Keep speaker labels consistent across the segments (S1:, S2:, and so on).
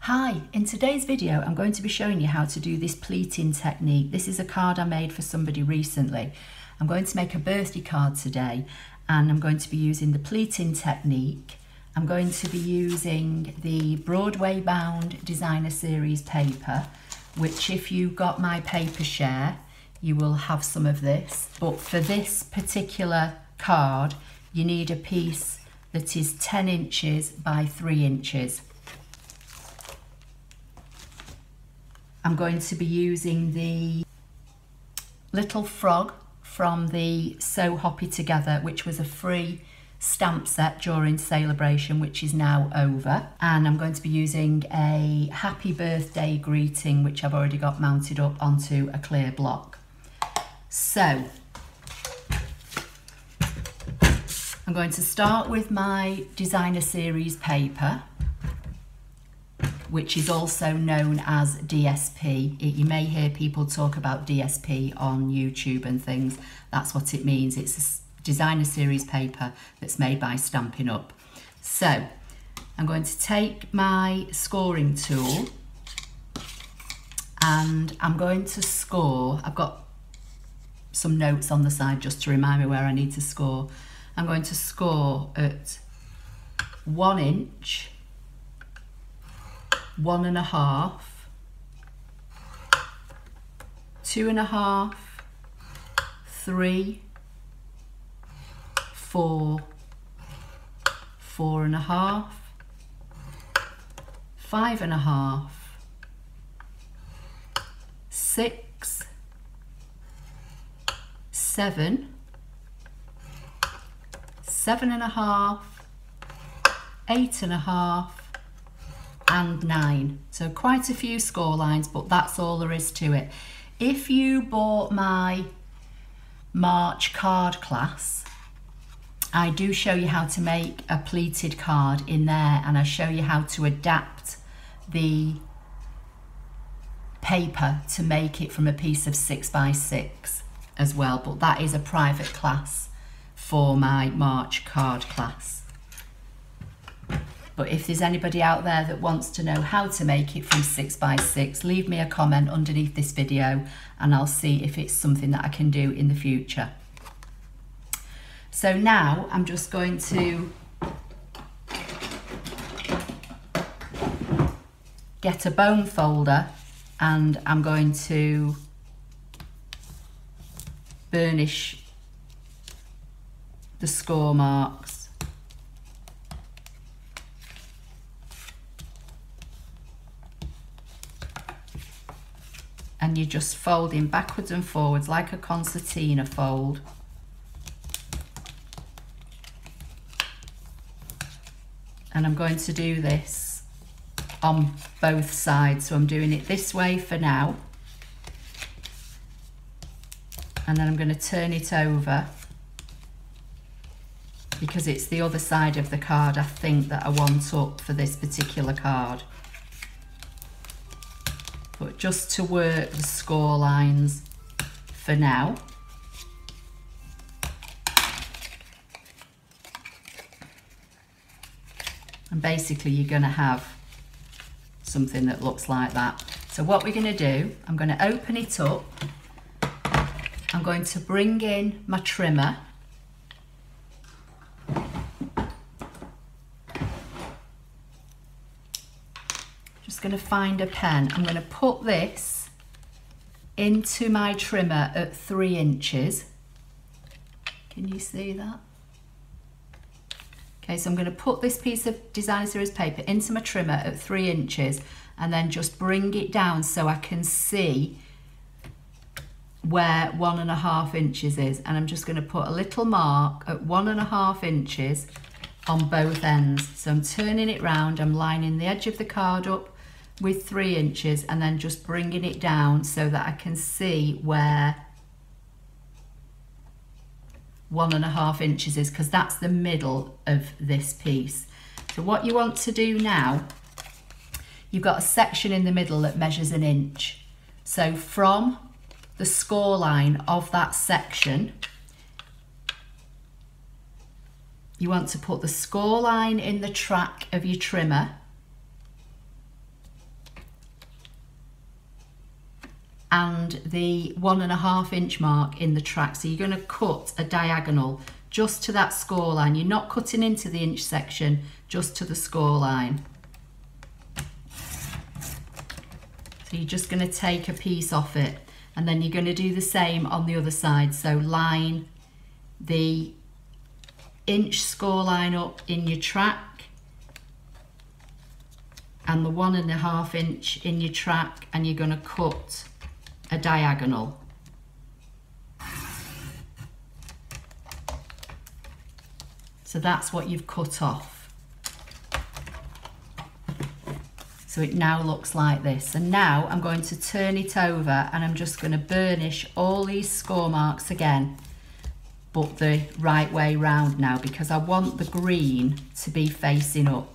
S1: Hi, in today's video I'm going to be showing you how to do this pleating technique. This is a card I made for somebody recently. I'm going to make a birthday card today and I'm going to be using the pleating technique. I'm going to be using the Broadway Bound Designer Series paper, which if you got my paper share you will have some of this, but for this particular card you need a piece that is 10 inches by 3 inches. I'm going to be using the little frog from the Sew Hoppy Together, which was a free stamp set during Celebration, which is now over. And I'm going to be using a happy birthday greeting, which I've already got mounted up onto a clear block. So I'm going to start with my Designer Series paper, which is also known as DSP. You may hear people talk about DSP on YouTube and things. That's what it means. It's a Designer Series paper that's made by Stampin Up. So I'm going to take my scoring tool and I'm going to score. I've got some notes on the side just to remind me where I need to score. I'm going to score at 1 inch, 1.5, 2.5, 3, 4, 4.5, 5.5, 6, 7, 7.5, 8.5, and 9. So quite a few score lines, but that's all there is to it. If you bought my March card class, I do show you how to make a pleated card in there, and I show you how to adapt the paper to make it from a piece of 6x6 as well, but that is a private class for my March card class. But if there's anybody out there that wants to know how to make it from 6x6, leave me a comment underneath this video and I'll see if it's something that I can do in the future. So now I'm just going to get a bone folder and I'm going to burnish the score marks. And you're just folding backwards and forwards like a concertina fold. And I'm going to do this on both sides. So I'm doing it this way for now. And then I'm going to turn it over because it's the other side of the card I think that I want up for this particular card. But just to work the score lines for now. And basically you're going to have something that looks like that. So what we're going to do, I'm going to open it up. I'm going to bring in my trimmer. Just going to find a pen. I'm going to put this into my trimmer at 3 inches. Can you see that? Okay, so I'm going to put this piece of Designer Series paper into my trimmer at 3 inches and then just bring it down so I can see where 1.5 inches is. And I'm just going to put a little mark at 1.5 inches on both ends. So I'm turning it round, I'm lining the edge of the card up with 3 inches and then just bringing it down so that I can see where 1.5 inches is, because that's the middle of this piece. So what you want to do now, you've got a section in the middle that measures 1 inch. So from the score line of that section, you want to put the score line in the track of your trimmer and the 1.5 inch mark in the track. So you're going to cut a diagonal just to that score line. You're not cutting into the inch section, just to the score line. So you're just going to take a piece off it, and then you're going to do the same on the other side. So line the inch score line up in your track and the 1.5 inch in your track, and you're going to cut a diagonal. So that's what you've cut off. So it now looks like this. And now I'm going to turn it over, and I'm just going to burnish all these score marks again, but the right way round now, because I want the green to be facing up.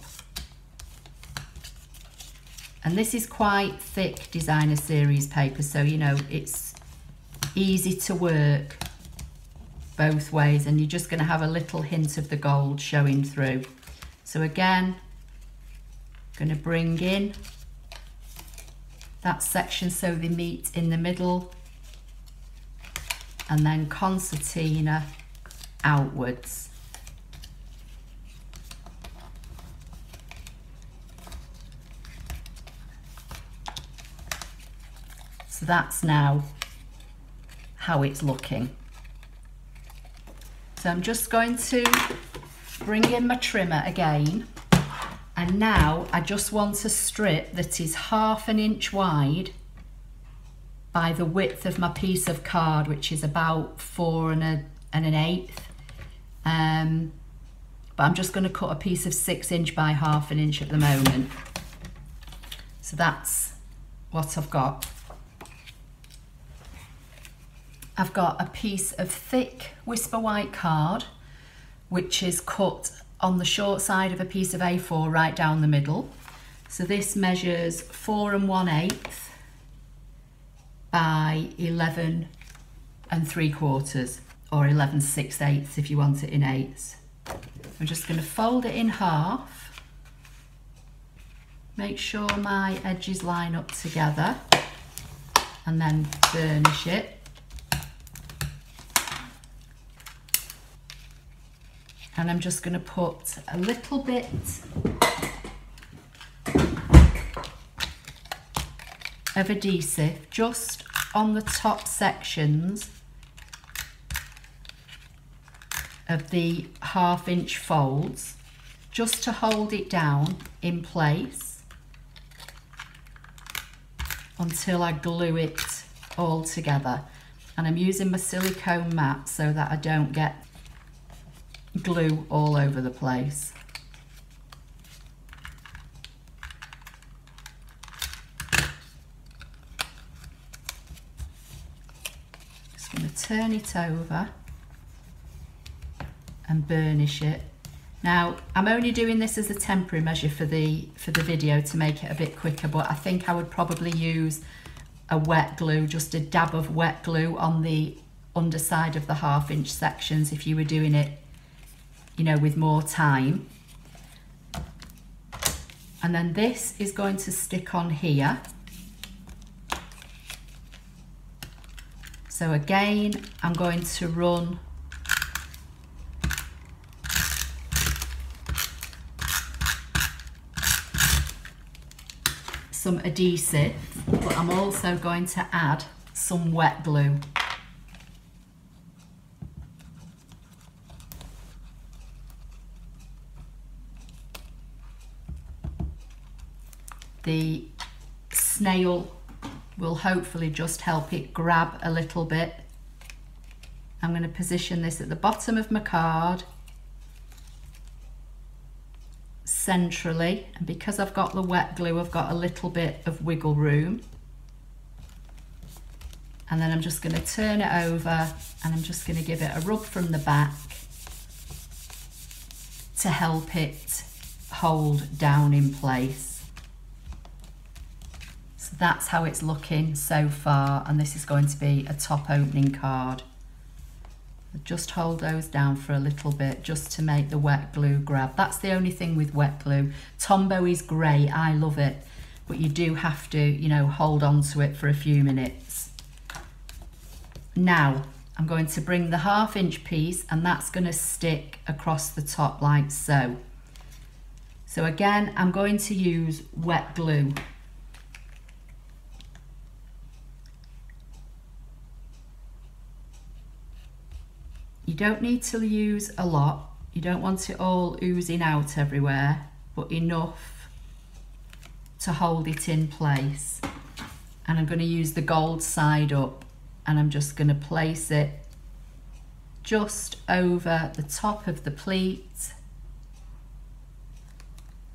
S1: And this is quite thick designer series paper, so you know it's easy to work both ways, and you're just going to have a little hint of the gold showing through. So again, going to bring in that section so they meet in the middle, and then concertina outwards. So that's now how it's looking. So I'm just going to bring in my trimmer again, and now I just want a strip that is 1/2 inch wide by the width of my piece of card, which is about 4 1/8. But I'm just going to cut a piece of 6 inch by 1/2 inch at the moment. So that's what I've got. I've got a piece of thick Whisper White card, which is cut on the short side of a piece of A4 right down the middle. So this measures 4 1/8 by 11 3/4, or 11 6/8 if you want it in eighths. I'm just going to fold it in half, make sure my edges line up together, and then burnish it. And I'm just going to put a little bit of adhesive just on the top sections of the 1/2 inch folds, just to hold it down in place until I glue it all together. And I'm using my silicone mat so that I don't get glue all over the place. Just going to turn it over and burnish it. Now I'm only doing this as a temporary measure for the video to make it a bit quicker, but I think I would probably use a wet glue, just a dab of wet glue on the underside of the 1/2 inch sections if you were doing it, you know, with more time. And then this is going to stick on here. So again, I'm going to run some adhesive, but I'm also going to add some wet glue. The snail will hopefully just help it grab a little bit. I'm going to position this at the bottom of my card, centrally, and because I've got the wet glue, I've got a little bit of wiggle room. And then I'm just going to turn it over, and I'm just going to give it a rub from the back to help it hold down in place. So that's how it's looking so far, and this is going to be a top opening card. Just hold those down for a little bit just to make the wet glue grab. That's the only thing with wet glue. Tombow is great, I love it, but you do have to, you know, hold on to it for a few minutes. Now I'm going to bring the 1/2 inch piece and that's going to stick across the top like so. So again, I'm going to use wet glue. You don't need to use a lot. You don't want it all oozing out everywhere, but enough to hold it in place. And I'm going to use the gold side up and I'm just going to place it just over the top of the pleat,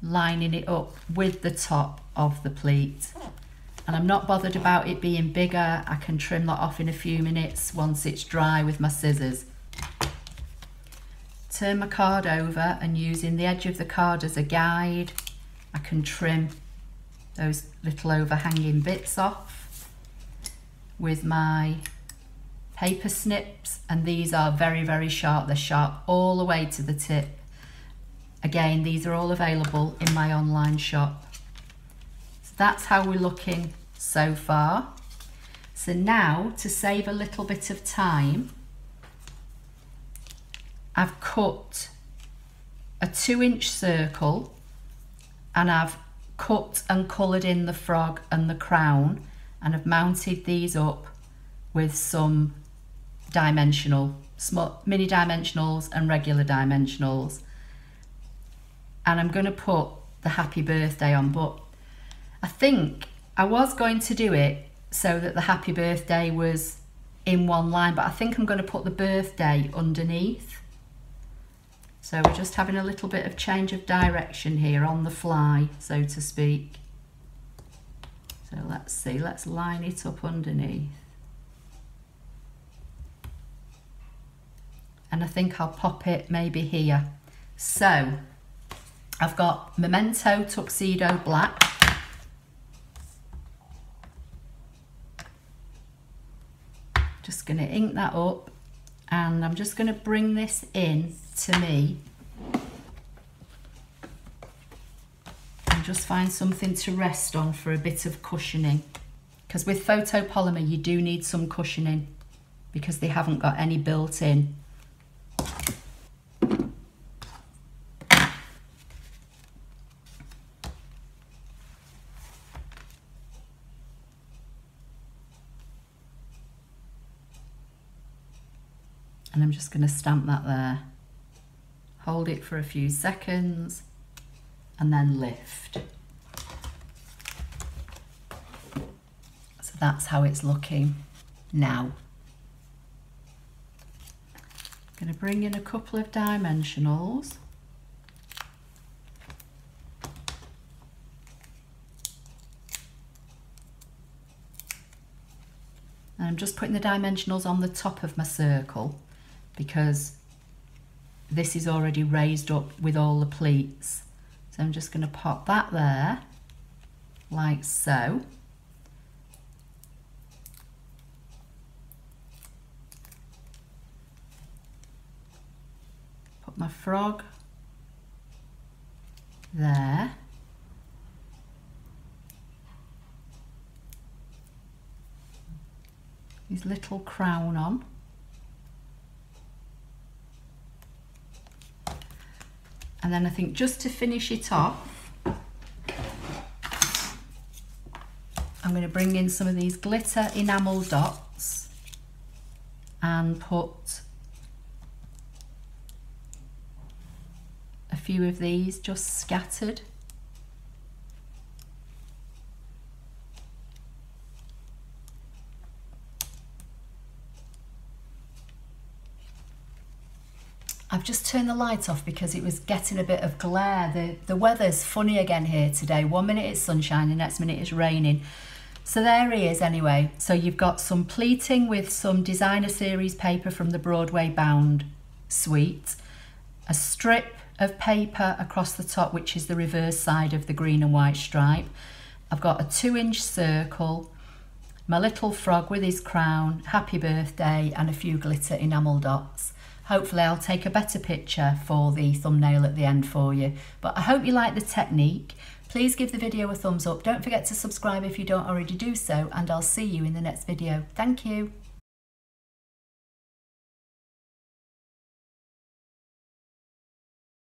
S1: lining it up with the top of the pleat. And I'm not bothered about it being bigger. I can trim that off in a few minutes once it's dry with my scissors. Turn my card over and using the edge of the card as a guide, I can trim those little overhanging bits off with my paper snips, and these are very, very sharp. They're sharp all the way to the tip. Again, these are all available in my online shop. So that's how we're looking so far. So now, to save a little bit of time, I've cut a 2-inch circle and I've cut and coloured in the frog and the crown, and I've mounted these up with some small mini dimensionals and regular dimensionals. And I'm going to put the happy birthday on, but I think I was going to do it so that the happy birthday was in one line, but I think I'm going to put the birthday underneath. So we're just having a little bit of change of direction here on the fly, so to speak. So let's see, let's line it up underneath. And I think I'll pop it maybe here. So I've got Memento Tuxedo Black. Just going to ink that up, and I'm just going to bring this in to me and just find something to rest on for a bit of cushioning, because with photopolymer you do need some cushioning because they haven't got any built in. And I'm just going to stamp that there, hold it for a few seconds and then lift. So that's how it's looking now. I'm going to bring in a couple of dimensionals. And I'm just putting the dimensionals on the top of my circle, because this is already raised up with all the pleats. So I'm just going to pop that there, like so. Put my frog there. His little crown on. And then I think just to finish it off, I'm going to bring in some of these glitter enamel dots and put a few of these just scattered. I've just turned the light off because it was getting a bit of glare. The weather's funny again here today. 1 minute it's sunshine, the next minute it's raining. So there he is anyway. So you've got some pleating with some designer series paper from the Broadway Bound suite, a strip of paper across the top, which is the reverse side of the green and white stripe. I've got a 2-inch circle, my little frog with his crown, happy birthday, and a few glitter enamel dots. Hopefully I'll take a better picture for the thumbnail at the end for you. But I hope you like the technique. Please give the video a thumbs up. Don't forget to subscribe if you don't already do so, and I'll see you in the next video. Thank you.